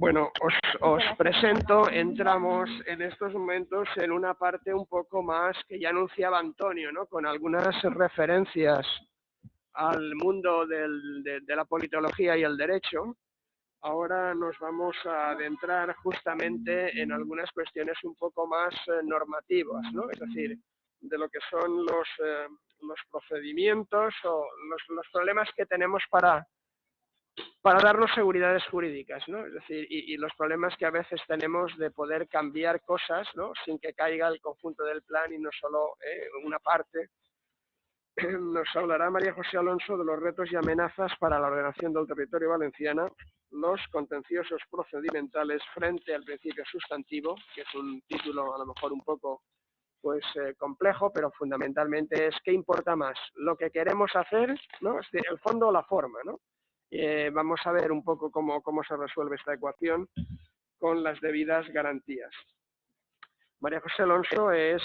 Bueno, os presento, entramos en estos momentos en una parte un poco más que ya anunciaba Antonio, ¿no? Con algunas referencias al mundo de la politología y el derecho. Ahora nos vamos a adentrar justamente en algunas cuestiones un poco más normativas, ¿no? Es decir, de lo que son los procedimientos o los problemas que tenemos para darnos seguridades jurídicas, ¿no? Es decir, y los problemas que a veces tenemos de poder cambiar cosas, ¿no? Sin que caiga el conjunto del plan y no solo una parte. Nos hablará María José Alonso de los retos y amenazas para la ordenación del territorio valenciano, los contenciosos procedimentales frente al principio sustantivo, que es un título a lo mejor un poco pues complejo, pero fundamentalmente es qué importa más, lo que queremos hacer, ¿no? Es decir, el fondo o la forma, ¿no? Vamos a ver un poco cómo se resuelve esta ecuación con las debidas garantías. María José Alonso es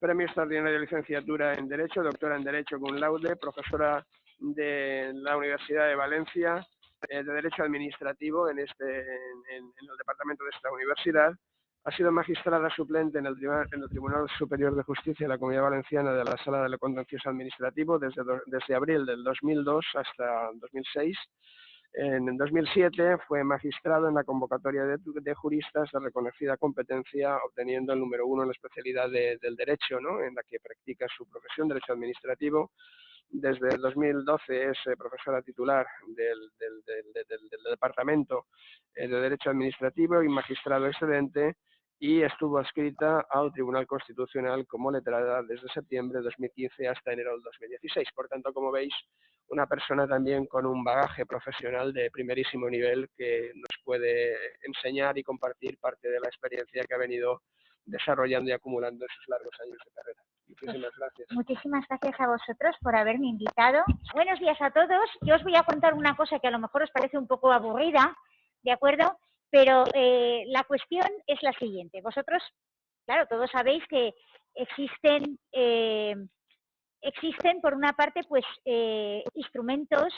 Premio Extraordinario de Licenciatura en Derecho, doctora en Derecho cum laude, profesora de la Universidad de Valencia de Derecho Administrativo en el departamento de esta universidad. Ha sido magistrada suplente en el Tribunal Superior de Justicia de la Comunidad Valenciana de la Sala de lo Contencioso Administrativo desde abril del 2002 hasta 2006. En 2007 fue magistrado en la convocatoria de juristas de reconocida competencia, obteniendo el número 1 en la especialidad del derecho, ¿no? En la que practica su profesión, derecho administrativo. Desde el 2012 es profesora titular del Departamento de Derecho Administrativo y magistrado excedente, y estuvo adscrita al Tribunal Constitucional como letrada desde septiembre de 2015 hasta enero del 2016. Por tanto, como veis, una persona también con un bagaje profesional de primerísimo nivel que nos puede enseñar y compartir parte de la experiencia que ha venido desarrollando y acumulando en sus largos años de carrera. Muchísimas gracias. Muchísimas gracias a vosotros por haberme invitado. Buenos días a todos. Yo os voy a contar una cosa que a lo mejor os parece un poco aburrida, ¿de acuerdo? Pero la cuestión es la siguiente. Vosotros, claro, todos sabéis que existen por una parte pues instrumentos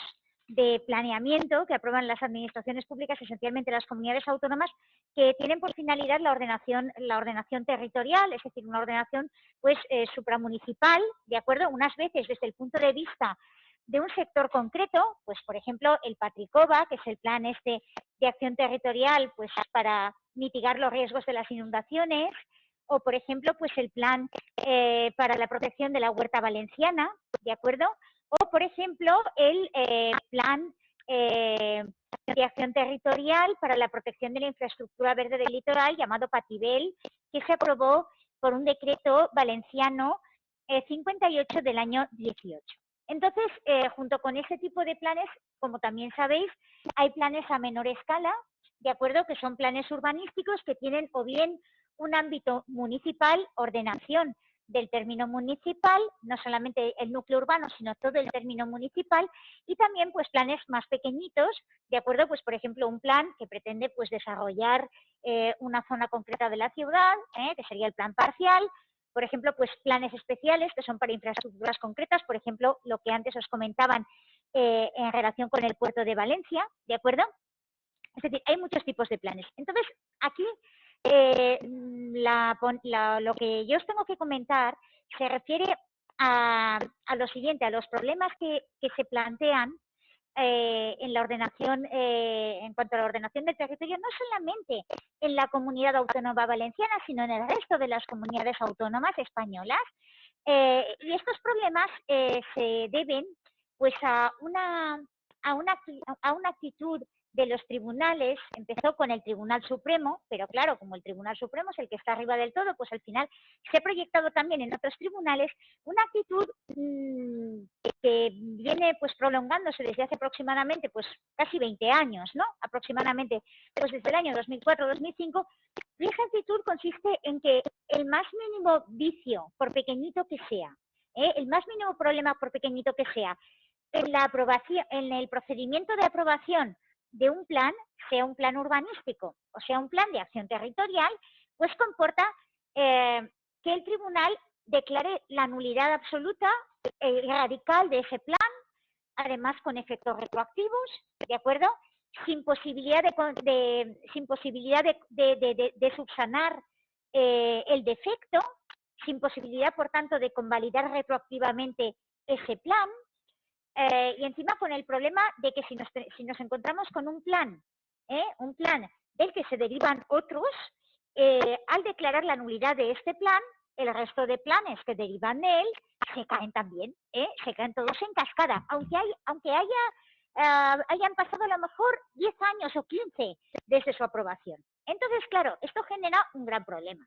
de planeamiento que aprueban las administraciones públicas, esencialmente las comunidades autónomas, que tienen por finalidad la ordenación territorial, es decir, una ordenación pues supramunicipal, ¿de acuerdo? Unas veces desde el punto de vista de un sector concreto, pues por ejemplo el Patricova, que es el plan de acción territorial pues para mitigar los riesgos de las inundaciones, o por ejemplo pues el plan para la protección de la huerta valenciana, ¿de acuerdo? O por ejemplo el plan de acción territorial para la protección de la infraestructura verde del litoral llamado Patibel, que se aprobó por un decreto valenciano 58 del año 18. Entonces, junto con ese tipo de planes, como también sabéis, hay planes a menor escala, ¿de acuerdo? Que son planes urbanísticos que tienen o bien un ámbito municipal, ordenación del término municipal, no solamente el núcleo urbano, sino todo el término municipal, y también pues planes más pequeñitos, ¿de acuerdo? Pues por ejemplo un plan que pretende pues desarrollar una zona concreta de la ciudad, que sería el plan parcial. Por ejemplo, pues planes especiales que son para infraestructuras concretas, por ejemplo, lo que antes os comentaban en relación con el puerto de Valencia, ¿de acuerdo? Es decir, hay muchos tipos de planes. Entonces, aquí lo que yo os tengo que comentar se refiere a lo siguiente, a los problemas que se plantean en la ordenación, en cuanto a la ordenación del territorio, no solamente en la comunidad autónoma valenciana, sino en el resto de las comunidades autónomas españolas. Y estos problemas se deben pues a una actitud de los tribunales. Empezó con el Tribunal Supremo, pero claro, como el Tribunal Supremo es el que está arriba del todo, pues al final se ha proyectado también en otros tribunales una actitud que viene pues prolongándose desde hace aproximadamente pues casi 20 años, ¿no? Aproximadamente pues desde el año 2004-2005, y esa actitud consiste en que el más mínimo vicio, por pequeñito que sea, el más mínimo problema, por pequeñito que sea, en la aprobación, en el procedimiento de aprobación de un plan, sea un plan urbanístico o sea un plan de acción territorial, pues comporta que el tribunal declare la nulidad absoluta y radical de ese plan, además con efectos retroactivos, ¿de acuerdo? sin posibilidad de subsanar el defecto, sin posibilidad, por tanto, de convalidar retroactivamente ese plan, y encima con el problema de que si nos encontramos con un plan del que se derivan otros, al declarar la nulidad de este plan, el resto de planes que derivan de él se caen también, se caen todos en cascada, aunque hayan pasado a lo mejor 10 años o 15 desde su aprobación. Entonces, claro, esto genera un gran problema.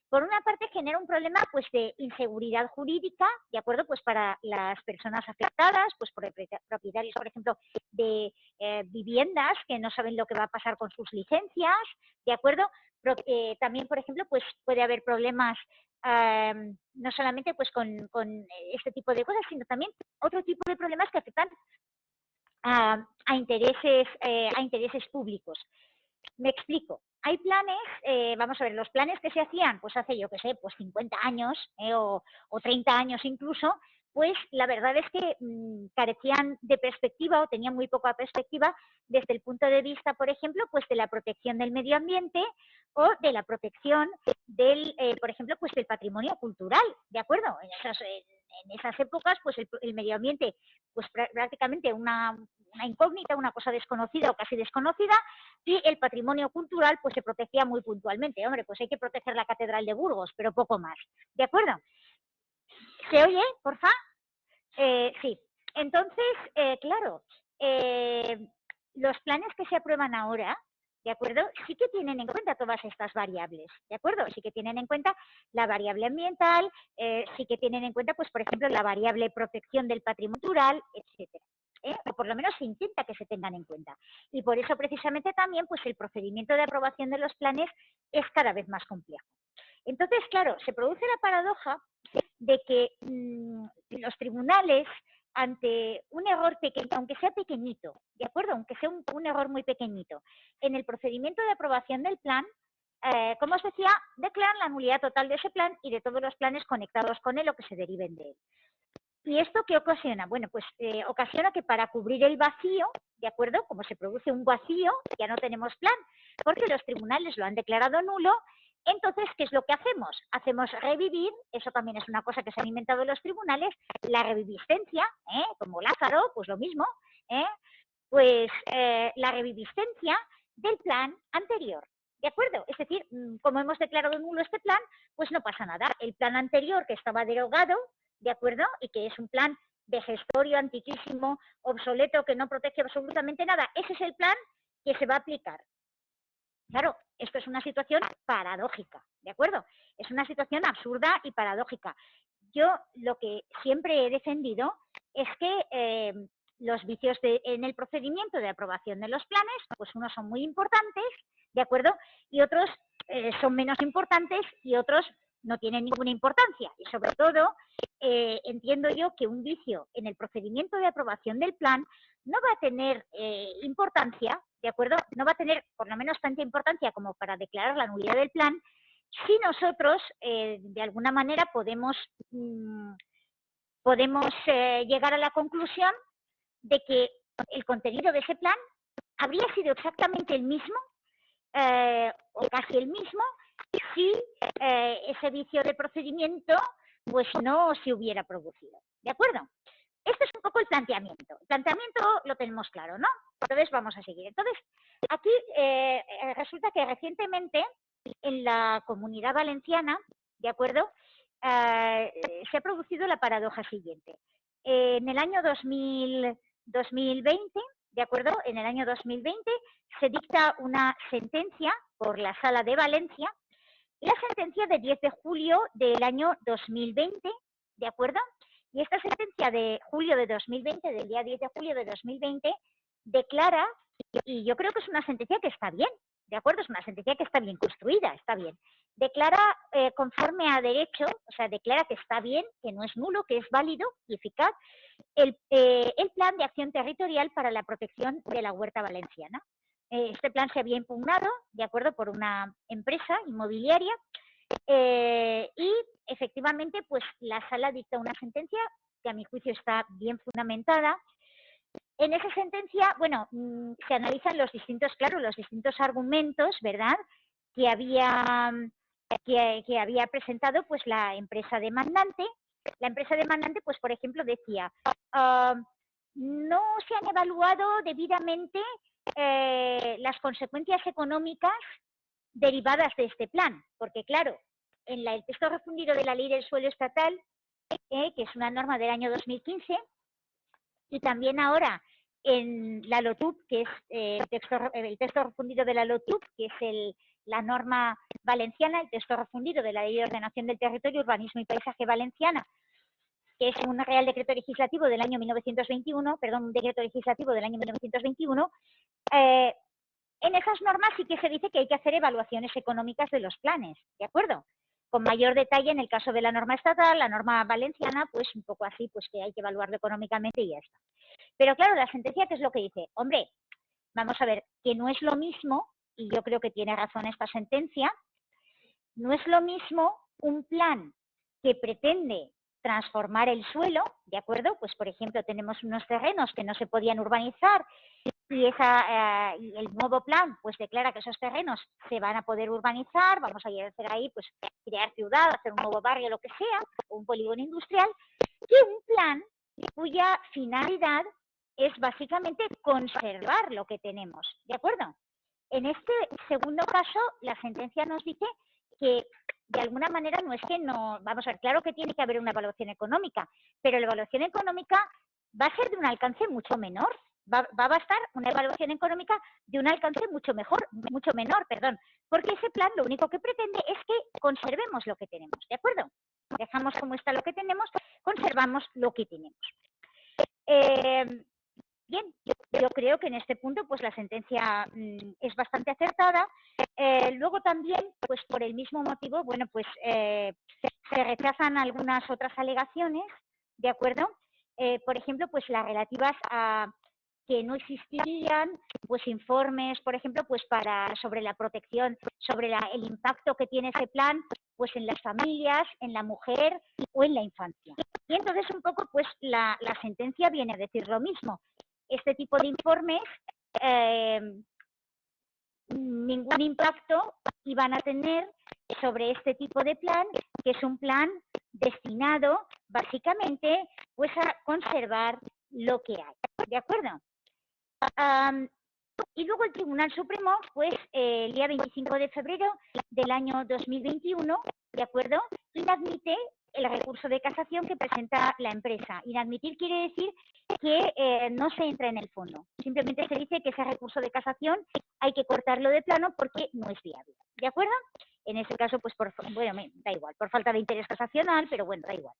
Por una parte, genera un problema pues de inseguridad jurídica, ¿de acuerdo? Pues para las personas afectadas, pues por propietarios, por ejemplo, de viviendas que no saben lo que va a pasar con sus licencias, ¿de acuerdo? También, por ejemplo, pues puede haber problemas no solamente pues con este tipo de cosas, sino también otro tipo de problemas que afectan a intereses públicos. Me explico. Hay planes, vamos a ver, los planes que se hacían, pues hace, yo qué sé, pues 50 años o 30 años incluso, pues la verdad es que carecían de perspectiva o tenían muy poca perspectiva desde el punto de vista, por ejemplo, pues de la protección del medio ambiente o de la protección del, por ejemplo, pues del patrimonio cultural, ¿de acuerdo? En esas épocas, pues el medio ambiente, pues prácticamente una incógnita, una cosa desconocida o casi desconocida, y el patrimonio cultural pues se protegía muy puntualmente. Hombre, pues hay que proteger la Catedral de Burgos, pero poco más. ¿De acuerdo? ¿Se oye, porfa? Sí. Entonces, claro, los planes que se aprueban ahora, ¿de acuerdo? Sí que tienen en cuenta todas estas variables, ¿de acuerdo? Sí que tienen en cuenta la variable ambiental, sí que tienen en cuenta, pues, por ejemplo, la variable protección del patrimonio cultural, etcétera. O por lo menos se intenta que se tengan en cuenta. Y por eso, precisamente, también, pues, el procedimiento de aprobación de los planes es cada vez más complejo. Entonces, claro, se produce la paradoja de que los tribunales, ante un error pequeño, aunque sea pequeñito, ¿de acuerdo? Aunque sea un error muy pequeñito, en el procedimiento de aprobación del plan, como os decía, declaran la nulidad total de ese plan y de todos los planes conectados con él o que se deriven de él. ¿Y esto qué ocasiona? Bueno, pues ocasiona que para cubrir el vacío, ¿de acuerdo? Como se produce un vacío, ya no tenemos plan, porque los tribunales lo han declarado nulo. Entonces, ¿qué es lo que hacemos? Hacemos revivir, eso también es una cosa que se han inventado los tribunales, la reviviscencia, como Lázaro, pues lo mismo, pues la reviviscencia del plan anterior. ¿De acuerdo? Es decir, como hemos declarado nulo este plan, pues no pasa nada. El plan anterior que estaba derogado, ¿de acuerdo? Y que es un plan vejestorio, antiquísimo, obsoleto, que no protege absolutamente nada. Ese es el plan que se va a aplicar. Claro, esto es una situación paradójica, ¿de acuerdo? Es una situación absurda y paradójica. Yo lo que siempre he defendido es que los vicios en el procedimiento de aprobación de los planes, pues unos son muy importantes, ¿de acuerdo? Y otros son menos importantes y otros no tienen ninguna importancia. Y sobre todo, entiendo yo que un vicio en el procedimiento de aprobación del plan no va a tener importancia, ¿de acuerdo? No va a tener por lo menos tanta importancia como para declarar la nulidad del plan si nosotros de alguna manera podemos llegar a la conclusión de que el contenido de ese plan habría sido exactamente el mismo o casi el mismo si ese vicio de procedimiento pues no se hubiera producido. ¿De acuerdo? Este es un poco el planteamiento. El planteamiento lo tenemos claro, ¿no? Entonces vamos a seguir. Entonces, aquí resulta que recientemente en la Comunidad Valenciana, ¿de acuerdo? Se ha producido la paradoja siguiente. En el año 2020, ¿de acuerdo? En el año 2020 se dicta una sentencia por la Sala de Valencia, la sentencia de 10 de julio del año 2020, ¿de acuerdo? Y esta sentencia de julio de 2020, del día 10 de julio de 2020, declara, y yo creo que es una sentencia que está bien, ¿de acuerdo? Es una sentencia que está bien construida, está bien. Declara conforme a derecho, o sea, declara que está bien, que no es nulo, que es válido y eficaz, el plan de acción territorial para la protección de la huerta valenciana. Este plan se había impugnado, de acuerdo, por una empresa inmobiliaria y efectivamente pues la sala dicta una sentencia que a mi juicio está bien fundamentada, En esa sentencia, bueno, se analizan los distintos, claro, los distintos argumentos, ¿verdad?, que había, que había presentado pues la empresa demandante. La empresa demandante, pues por ejemplo, decía, no se han evaluado debidamente las consecuencias económicas derivadas de este plan, porque claro, en el texto refundido de la Ley del Suelo Estatal, que es una norma del año 2015, y también ahora en la LOTUP, que es el texto refundido de la LOTUP, que es la norma valenciana, el texto refundido de la Ley de Ordenación del Territorio, Urbanismo y Paisaje Valenciana, que es un Real Decreto Legislativo del año 1921, perdón, un decreto legislativo del año 1921, en esas normas sí que se dice que hay que hacer evaluaciones económicas de los planes, ¿de acuerdo? Con mayor detalle en el caso de la norma estatal, la norma valenciana, pues un poco así, pues que hay que evaluarlo económicamente y ya está. Pero claro, la sentencia, ¿qué es lo que dice? Hombre, vamos a ver, que no es lo mismo, y yo creo que tiene razón esta sentencia, no es lo mismo un plan que pretende transformar el suelo, ¿de acuerdo? Pues por ejemplo tenemos unos terrenos que no se podían urbanizar y el nuevo plan pues declara que esos terrenos se van a poder urbanizar, vamos a hacer ahí pues crear ciudad, hacer un nuevo barrio, lo que sea, o un polígono industrial, que un plan cuya finalidad es básicamente conservar lo que tenemos, ¿de acuerdo? En este segundo caso, la sentencia nos dice que de alguna manera no es que no, vamos a ver, claro que tiene que haber una evaluación económica, pero la evaluación económica va a ser de un alcance mucho menor, va a bastar una evaluación económica de un alcance mucho menor, perdón, porque ese plan lo único que pretende es que conservemos lo que tenemos, ¿de acuerdo? Dejamos como está lo que tenemos, conservamos lo que tenemos. Bien, yo creo que en este punto pues la sentencia es bastante acertada. Luego también, pues por el mismo motivo, bueno, pues se rechazan algunas otras alegaciones, ¿de acuerdo? Por ejemplo, pues las relativas a que no existirían pues informes, por ejemplo, pues sobre la protección, sobre el impacto que tiene ese plan pues en las familias, en la mujer o en la infancia. Y entonces un poco pues la sentencia viene a decir lo mismo. Este tipo de informes ningún impacto iban a tener sobre este tipo de plan, que es un plan destinado básicamente pues a conservar lo que hay, ¿de acuerdo? Y luego el Tribunal Supremo, pues el día 25 de febrero del año 2021, ¿de acuerdo?, inadmite el recurso de casación que presenta la empresa. Inadmitir quiere decir que no se entra en el fondo. Simplemente se dice que ese recurso de casación hay que cortarlo de plano porque no es viable. ¿De acuerdo? En ese caso, pues, bueno, da igual, por falta de interés casacional, pero bueno, da igual.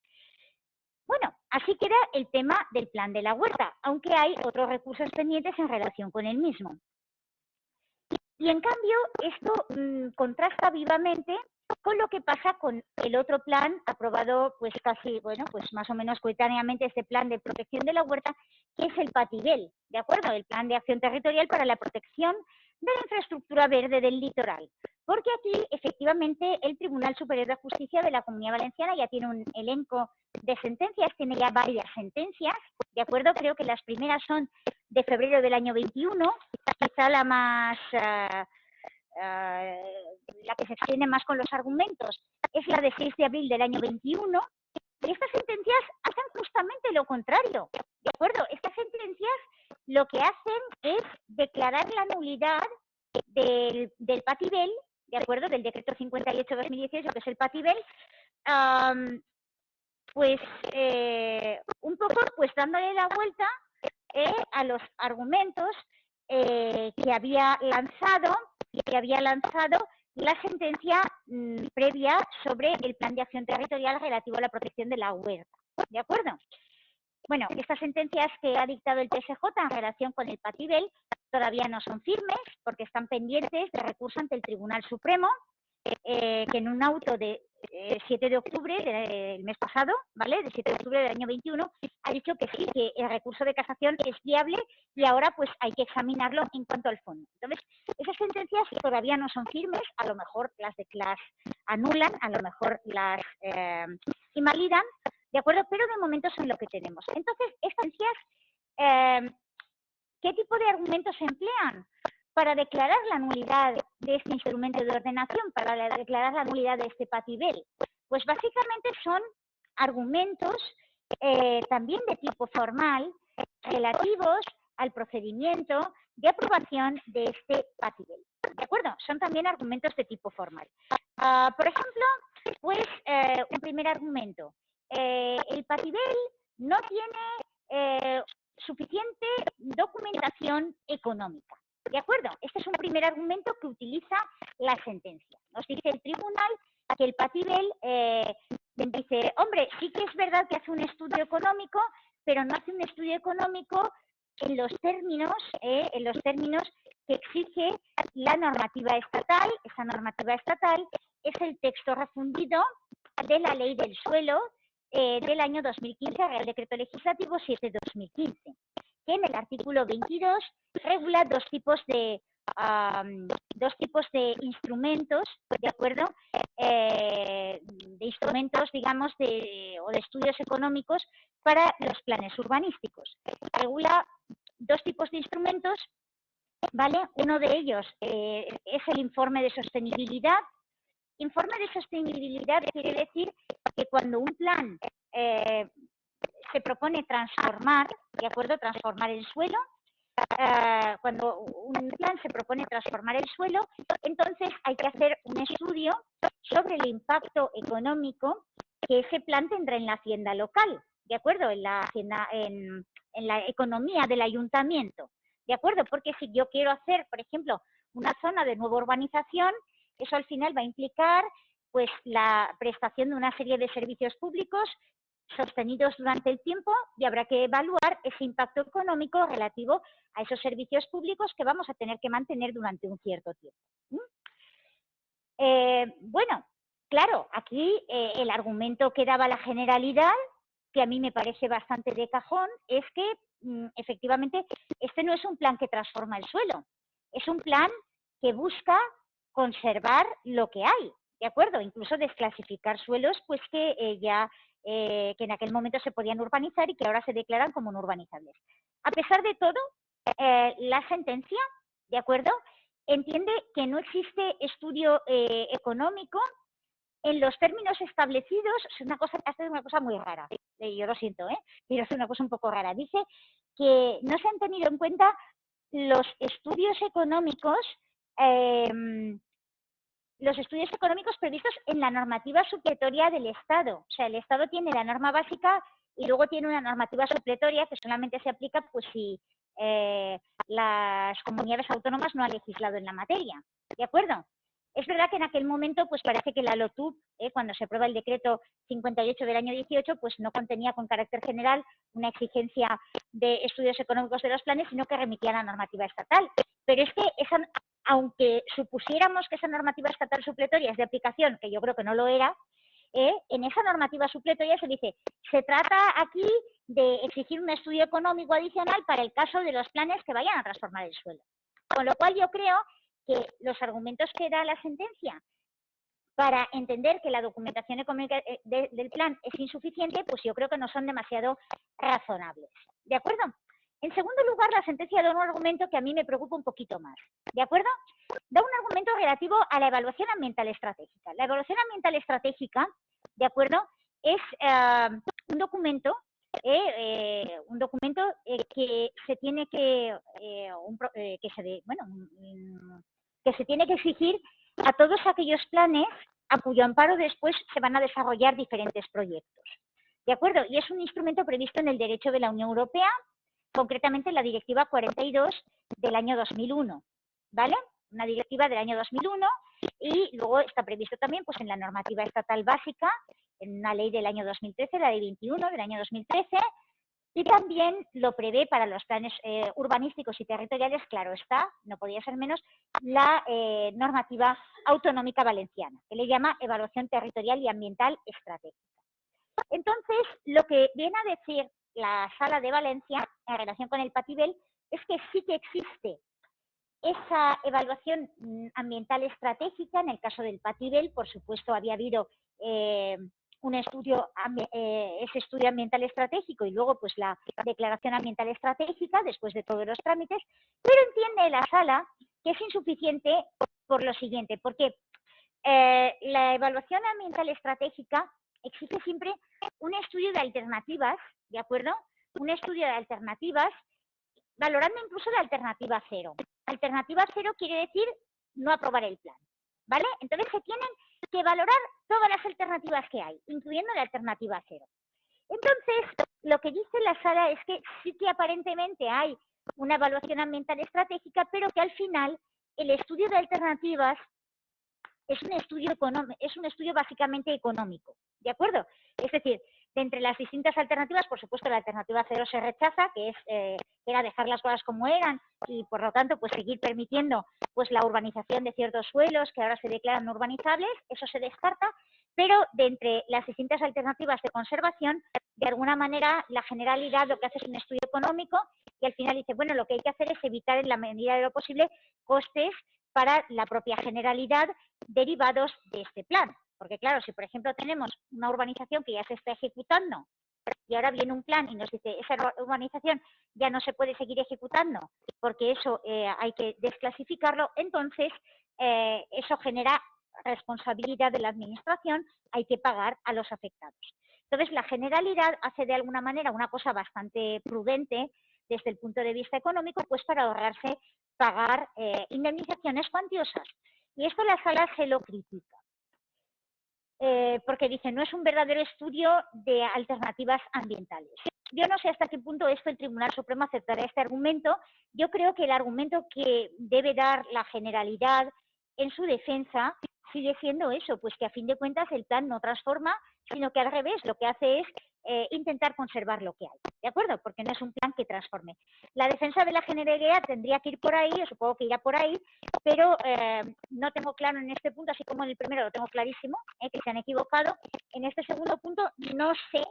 Bueno, así queda el tema del plan de la huerta, aunque hay otros recursos pendientes en relación con el mismo. Y en cambio, esto contrasta vivamente con lo que pasa con el otro plan aprobado, pues casi, bueno, pues más o menos coetáneamente, este plan de protección de la huerta, que es el PATIBEL, ¿de acuerdo? El Plan de Acción Territorial para la Protección de la Infraestructura Verde del Litoral. Porque aquí, efectivamente, el Tribunal Superior de Justicia de la Comunidad Valenciana ya tiene un elenco de sentencias, tiene ya varias sentencias, ¿de acuerdo? Creo que las primeras son de febrero del año 21, quizá la más... la que se extiende más con los argumentos es la de 6 de abril del año 21, y estas sentencias hacen justamente lo contrario, ¿de acuerdo? Estas sentencias lo que hacen es declarar la nulidad del PATIBEL, ¿de acuerdo?, del decreto 58-2018, que es el PATIBEL, pues un poco pues dándole la vuelta a los argumentos que había lanzado la sentencia previa sobre el Plan de Acción Territorial relativo a la protección de la huerta, ¿de acuerdo? Bueno, estas sentencias que ha dictado el TSJ en relación con el PATIBEL todavía no son firmes porque están pendientes de recurso ante el Tribunal Supremo, que en un auto de 7 de octubre del mes pasado, ¿vale?, del 7 de octubre del año 21, ha dicho que sí, que el recurso de casación es viable y ahora pues hay que examinarlo en cuanto al fondo. Entonces, esas sentencias todavía no son firmes, a lo mejor las anulan, a lo mejor las invalidan, ¿de acuerdo? Pero de momento son lo que tenemos. Entonces, estas sentencias ¿Qué tipo de argumentos se emplean para declarar la nulidad de este instrumento de ordenación, para declarar la nulidad de este patibel? Pues básicamente son argumentos también de tipo formal relativos al procedimiento de aprobación de este patibel. ¿De acuerdo? Son también argumentos de tipo formal. Por ejemplo, pues un primer argumento. El patibel no tiene suficiente documentación económica. ¿De acuerdo? Este es un primer argumento que utiliza la sentencia. Nos dice el tribunal que el patibel dice, hombre, sí que es verdad que hace un estudio económico, pero no hace un estudio económico en los términos que exige la normativa estatal. Esa normativa estatal es el texto refundido de la Ley del Suelo del año 2015, Real Decreto Legislativo 7/2015, que en el artículo 22 regula dos tipos de instrumentos, ¿de acuerdo? De instrumentos, digamos, o de estudios económicos para los planes urbanísticos. Regula dos tipos de instrumentos, ¿vale? Uno de ellos es el informe de sostenibilidad. Informe de sostenibilidad quiere decir que cuando un plan se propone transformar, ¿de acuerdo? Transformar el suelo, cuando un plan se propone transformar el suelo, entonces hay que hacer un estudio sobre el impacto económico que ese plan tendrá en la hacienda local, ¿de acuerdo? En la economía del ayuntamiento, ¿de acuerdo? Porque si yo quiero hacer, por ejemplo, una zona de nueva urbanización, eso al final va a implicar pues la prestación de una serie de servicios públicos sostenidos durante el tiempo, y habrá que evaluar ese impacto económico relativo a esos servicios públicos que vamos a tener que mantener durante un cierto tiempo. Bueno, claro, aquí el argumento que daba la Generalidad, que a mí me parece bastante de cajón, es que efectivamente este no es un plan que transforma el suelo, es un plan que busca conservar lo que hay, ¿de acuerdo? Incluso desclasificar suelos pues que que en aquel momento se podían urbanizar y que ahora se declaran como no urbanizables. A pesar de todo, la sentencia, ¿de acuerdo?, entiende que no existe estudio económico en los términos establecidos. Es una cosa muy rara, yo lo siento, pero es una cosa un poco rara. Dice que no se han tenido en cuenta los estudios económicos previstos en la normativa supletoria del Estado. O sea, el Estado tiene la norma básica y luego tiene una normativa supletoria que solamente se aplica pues si las comunidades autónomas no han legislado en la materia. ¿De acuerdo? Es verdad que en aquel momento pues parece que la LOTUP, cuando se aprueba el decreto 58 del año 18, pues no contenía con carácter general una exigencia de estudios económicos de los planes, sino que remitía a la normativa estatal. Pero es que aunque supusiéramos que esa normativa estatal supletoria es de aplicación, que yo creo que no lo era, en esa normativa supletoria se dice, se trata aquí de exigir un estudio económico adicional para el caso de los planes que vayan a transformar el suelo. Con lo cual yo creo que los argumentos que da la sentencia para entender que la documentación económica del plan es insuficiente, pues yo creo que no son demasiado razonables. ¿De acuerdo? En segundo lugar, la sentencia da un argumento que a mí me preocupa un poquito más. ¿De acuerdo? Da un argumento relativo a la evaluación ambiental estratégica. La evaluación ambiental estratégica, ¿de acuerdo?, es un documento que se tiene que se tiene que exigir a todos aquellos planes a cuyo amparo después se van a desarrollar diferentes proyectos. ¿De acuerdo? Y es un instrumento previsto en el derecho de la Unión Europea, concretamente en la Directiva 42 del año 2001, ¿vale? Una directiva del año 2001, y luego está previsto también pues en la normativa estatal básica, en una ley del año 2013, la ley 21 del año 2013, y también lo prevé para los planes urbanísticos y territoriales, claro está, no podía ser menos, la normativa autonómica valenciana, que le llama evaluación territorial y ambiental estratégica. Entonces, lo que viene a decir la Sala de Valencia en relación con el patibel es que sí que existe esa evaluación ambiental estratégica. En el caso del patibel, por supuesto, había habido ese estudio ambiental estratégico y luego pues la declaración ambiental estratégica después de todos los trámites, pero entiende la sala que es insuficiente por lo siguiente, porque la evaluación ambiental estratégica exige siempre un estudio de alternativas, ¿de acuerdo? Un estudio de alternativas, valorando incluso la alternativa cero. Alternativa cero quiere decir no aprobar el plan, ¿vale? Entonces se tienen que valorar todas las alternativas que hay, incluyendo la alternativa cero. Entonces, lo que dice la sala es que sí que aparentemente hay una evaluación ambiental estratégica, pero que al final el estudio de alternativas es un estudio básicamente económico, ¿de acuerdo? Es decir, de entre las distintas alternativas, por supuesto, la alternativa cero se rechaza, que era dejar las cosas como eran y, por lo tanto, pues seguir permitiendo pues la urbanización de ciertos suelos que ahora se declaran no urbanizables, eso se descarta, pero de entre las distintas alternativas de conservación, de alguna manera, la Generalidad lo que hace es un estudio económico y al final dice, bueno, lo que hay que hacer es evitar en la medida de lo posible costes para la propia Generalidad derivados de este plan. Porque claro, si por ejemplo tenemos una urbanización que ya se está ejecutando y ahora viene un plan y nos dice esa urbanización ya no se puede seguir ejecutando porque eso hay que desclasificarlo, entonces eso genera responsabilidad de la administración, hay que pagar a los afectados. Entonces la Generalidad hace de alguna manera una cosa bastante prudente desde el punto de vista económico, pues para ahorrarse pagar indemnizaciones cuantiosas. Y esto la sala se lo critica. Porque dice, no es un verdadero estudio de alternativas ambientales. Yo no sé hasta qué punto esto el Tribunal Supremo aceptará este argumento. Yo creo que el argumento que debe dar la Generalidad en su defensa sigue siendo eso, pues que a fin de cuentas el plan no transforma, sino que al revés, lo que hace es intentar conservar lo que hay, ¿de acuerdo? Porque no es un plan que transforme. La defensa de la Generalidad tendría que ir por ahí, yo supongo que irá por ahí, pero no tengo claro en este punto, así como en el primero lo tengo clarísimo, que se han equivocado. En este segundo punto no sé,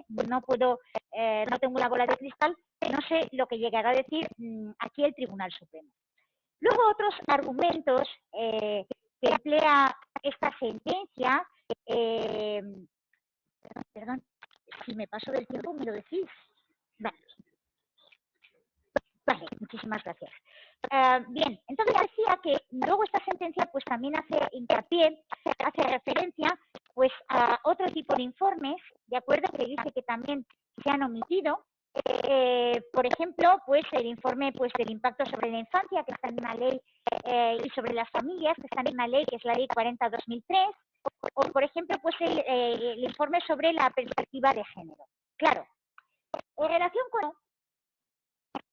no puedo, no tengo una bola de cristal, no sé lo que llegará a decir aquí el Tribunal Supremo. Luego otros argumentos que emplea esta sentencia, perdón, si me paso del tiempo me lo decís. Vale, muchísimas gracias. Bien, entonces decía que luego esta sentencia pues también hace hincapié, hace referencia pues a otro tipo de informes, de acuerdo, que dice que también se han omitido. Por ejemplo, pues el informe pues del impacto sobre la infancia, que está en una ley, y sobre las familias, que está en una ley, que es la ley 40/2003, o por ejemplo, pues el informe sobre la perspectiva de género. Claro, en relación con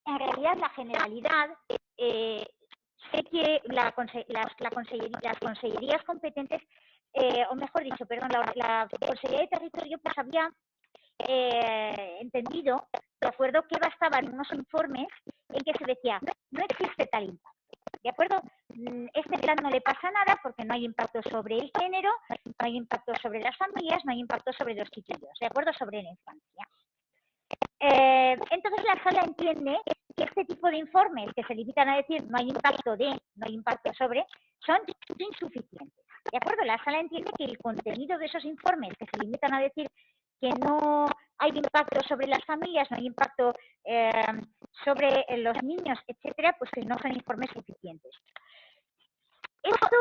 en realidad la Generalidad sé que las consellerías competentes, o mejor dicho, perdón, la Consejería de Territorio pues había entendido, de acuerdo, que bastaban unos informes en que se decía, no existe tal impacto, ¿de acuerdo? Este plan no le pasa nada porque no hay impacto sobre el género, no hay impacto sobre las familias, no hay impacto sobre los chiquillos, ¿de acuerdo? Sobre la infancia. Entonces la sala entiende que este tipo de informes que se limitan a decir no hay impacto sobre, son insuficientes. ¿De acuerdo? La sala entiende que el contenido de esos informes que se limitan a decir que no hay impacto sobre las familias, no hay impacto sobre los niños, etcétera, pues que no son informes suficientes. Esto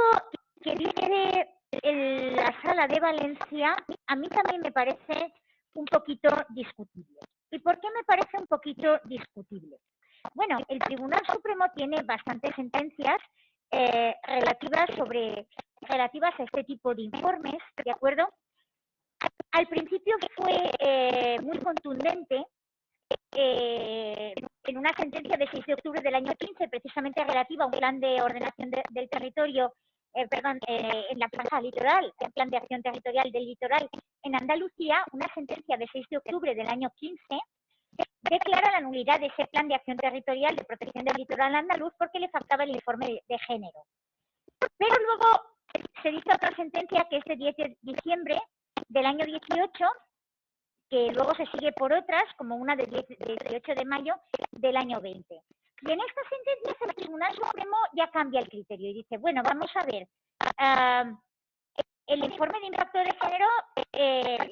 que dice la sala de Valencia, a mí también me parece un poquito discutible. ¿Y por qué me parece un poquito discutible? Bueno, el Tribunal Supremo tiene bastantes sentencias relativas a este tipo de informes, ¿de acuerdo? Al principio fue muy contundente en una sentencia de 6 de octubre del año 15, precisamente relativa a un plan de ordenación del territorio, en la franja litoral, el plan de acción territorial del litoral en Andalucía, una sentencia de 6 de octubre del año 15, declara la nulidad de ese plan de acción territorial de protección del litoral andaluz porque le faltaba el informe de género. Pero luego se dice otra sentencia que es de 10 de diciembre del año 18, que luego se sigue por otras, como una de 18 de mayo del año 20. Y en estas sentencias el Tribunal Supremo ya cambia el criterio y dice, bueno, vamos a ver, el informe de impacto de género,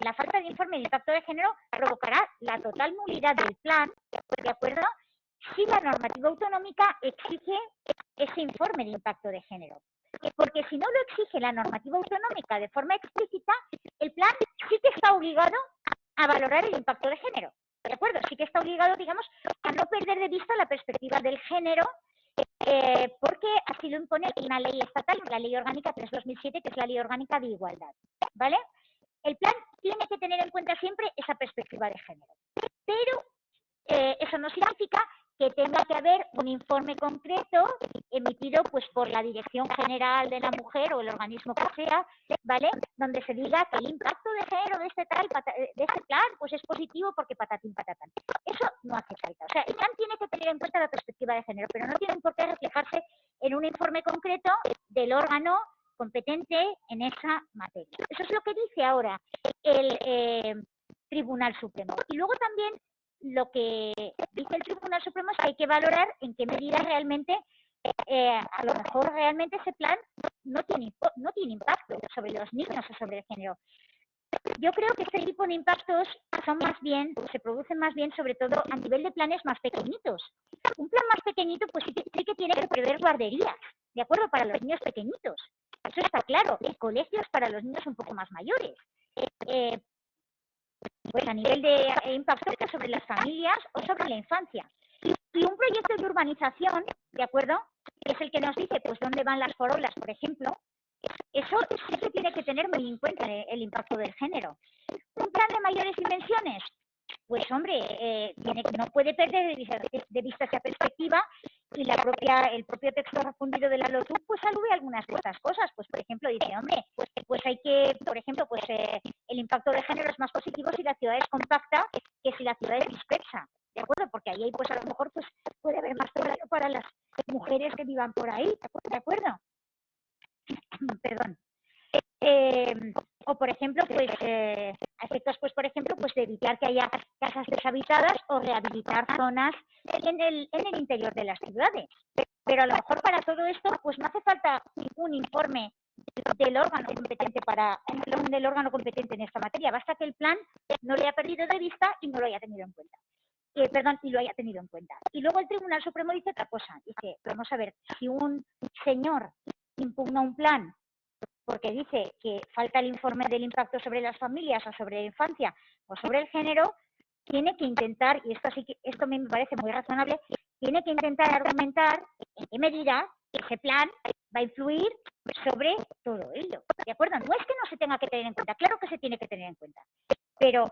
la falta de informe de impacto de género provocará la total nulidad del plan, ¿de acuerdo? Si la normativa autonómica exige ese informe de impacto de género. Porque si no lo exige la normativa autonómica de forma explícita, el plan sí que está obligado a valorar el impacto de género. ¿De acuerdo? Sí que está obligado, digamos, a no perder de vista la perspectiva del género, porque así lo impone una ley estatal, la Ley Orgánica 3/2007, que es la Ley Orgánica de Igualdad. ¿Vale? El plan tiene que tener en cuenta siempre esa perspectiva de género. Pero eso no significa que tenga que haber un informe concreto emitido pues por la Dirección General de la Mujer o el organismo que sea, ¿vale? Donde se diga que el impacto de género de este plan pues es positivo porque patatín patatán. Eso no hace falta. O sea, el plan tiene que tener en cuenta la perspectiva de género, pero no tiene por qué reflejarse en un informe concreto del órgano competente en esa materia. Eso es lo que dice ahora el Tribunal Supremo. Y luego también lo que dice el Tribunal Supremo es que hay que valorar en qué medida realmente, a lo mejor realmente ese plan no tiene impacto sobre los niños o sobre el género. Yo creo que este tipo de impactos se producen más bien sobre todo a nivel de planes más pequeñitos. Un plan más pequeñito pues sí que tiene que prever guarderías, ¿de acuerdo? Para los niños pequeñitos. Eso está claro. Y colegios para los niños un poco más mayores. Pues a nivel de impacto sobre las familias o sobre la infancia. Y un proyecto de urbanización, ¿de acuerdo? Que es el que nos dice pues dónde van las farolas, por ejemplo, eso sí que tiene que tener muy en cuenta el impacto del género. Un plan de mayores dimensiones, pues hombre, no puede perder de vista esa perspectiva, y el propio texto refundido de la LOTU pues alude a algunas de estas cosas. Pues por ejemplo dice, hombre, pues hay que, por ejemplo, pues el impacto de género es más positivo si la ciudad es compacta que si la ciudad es dispersa, ¿de acuerdo? Porque ahí pues a lo mejor pues puede haber más trabajo para las mujeres que vivan por ahí, ¿de acuerdo? Perdón. O por ejemplo, pues a efectos, pues por ejemplo, pues de evitar que haya casas deshabitadas o rehabilitar zonas en el interior de las ciudades. Pero a lo mejor para todo esto, pues no hace falta un informe del órgano competente en esta materia. Basta que el plan no lo haya perdido de vista y no lo haya tenido en cuenta. Y lo haya tenido en cuenta. Y luego el Tribunal Supremo dice otra cosa. Dice, vamos a ver, si un señor impugna un plan porque dice que falta el informe del impacto sobre las familias o sobre la infancia o sobre el género, tiene que intentar, y esto me parece muy razonable, tiene que intentar argumentar en qué medida ese plan va a influir sobre todo ello. ¿De acuerdo? No es que no se tenga que tener en cuenta, claro que se tiene que tener en cuenta, pero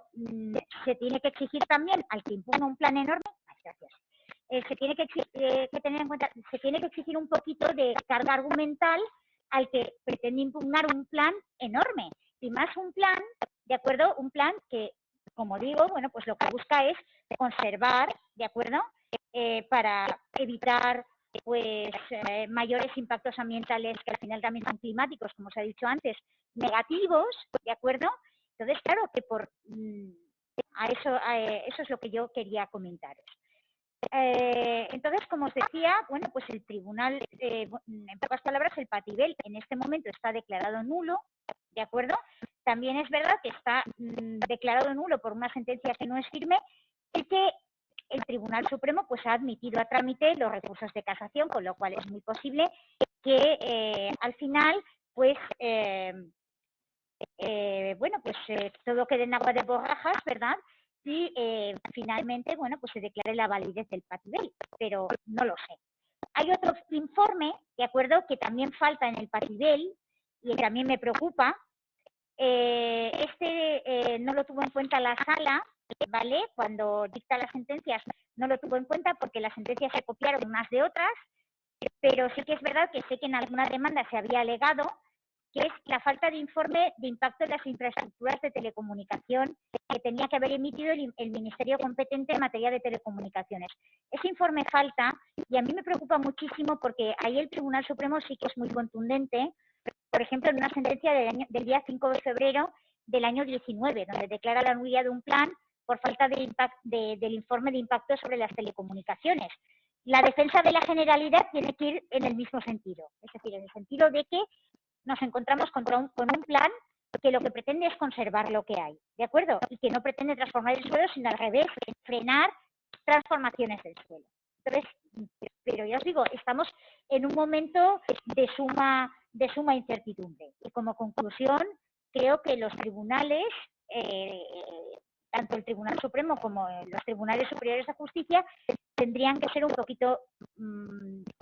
se tiene que exigir también al que impugna un plan enorme, gracias, se tiene que tener en cuenta, se tiene que exigir un poquito de carga argumental al que pretende impugnar un plan enorme, y más un plan, ¿de acuerdo? Un plan que, como digo, bueno, pues lo que busca es conservar, ¿de acuerdo? Para evitar pues mayores impactos ambientales que al final también son climáticos, como se ha dicho antes, negativos, ¿de acuerdo? Entonces, claro que eso es lo que yo quería comentaros. Entonces, como os decía, bueno, pues el tribunal, en pocas palabras, el Patibel en este momento está declarado nulo, ¿de acuerdo? También es verdad que está declarado nulo por una sentencia que no es firme y que el Tribunal Supremo pues ha admitido a trámite los recursos de casación, con lo cual es muy posible que al final pues bueno, pues todo quede en agua de borrajas, ¿verdad? Y finalmente, bueno, pues se declare la validez del Patibel, pero no lo sé. Hay otro informe, ¿de acuerdo?, que también falta en el Patibel y que también me preocupa. No lo tuvo en cuenta la sala, ¿vale? Cuando dicta las sentencias no lo tuvo en cuenta porque las sentencias se copiaron unas de otras, pero sí que es verdad que sé que en alguna demanda se había alegado que es la falta de informe de impacto de las infraestructuras de telecomunicación que tenía que haber emitido el Ministerio competente en materia de telecomunicaciones. Ese informe falta y a mí me preocupa muchísimo porque ahí el Tribunal Supremo sí que es muy contundente, por ejemplo, en una sentencia del día 5 de febrero del año 19, donde declara la nulidad de un plan por falta del informe de impacto sobre las telecomunicaciones. La defensa de la generalidad tiene que ir en el mismo sentido, es decir, en el sentido de que nos encontramos con un plan que lo que pretende es conservar lo que hay, ¿de acuerdo? Y que no pretende transformar el suelo, sino al revés, frenar transformaciones del suelo. Entonces, pero ya os digo, estamos en un momento de suma incertidumbre. Y como conclusión, creo que los tribunales, tanto el Tribunal Supremo como los tribunales superiores de justicia, tendrían que ser un poquito,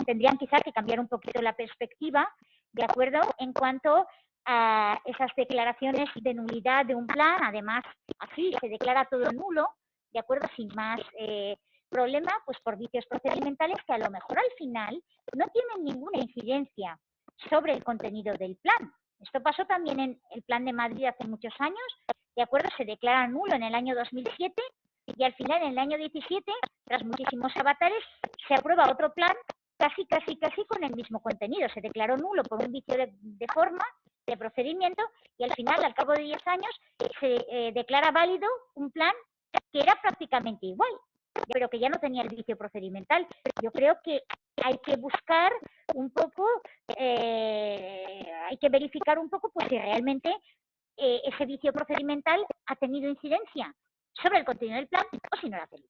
tendrían quizá que cambiar un poquito la perspectiva, ¿de acuerdo? En cuanto a esas declaraciones de nulidad de un plan, además así se declara todo nulo, ¿de acuerdo? Sin más problema, pues por vicios procedimentales que a lo mejor al final no tienen ninguna incidencia sobre el contenido del plan. Esto pasó también en el Plan de Madrid hace muchos años, ¿de acuerdo? Se declara nulo en el año 2007 y al final en el año 17, tras muchísimos avatares, se aprueba otro plan casi con el mismo contenido. Se declaró nulo por un vicio de forma, de procedimiento, y al final, al cabo de 10 años, se declara válido un plan que era prácticamente igual, pero que ya no tenía el vicio procedimental. Yo creo que hay que buscar un poco, hay que verificar un poco pues si realmente ese vicio procedimental ha tenido incidencia sobre el contenido del plan o si no lo ha tenido.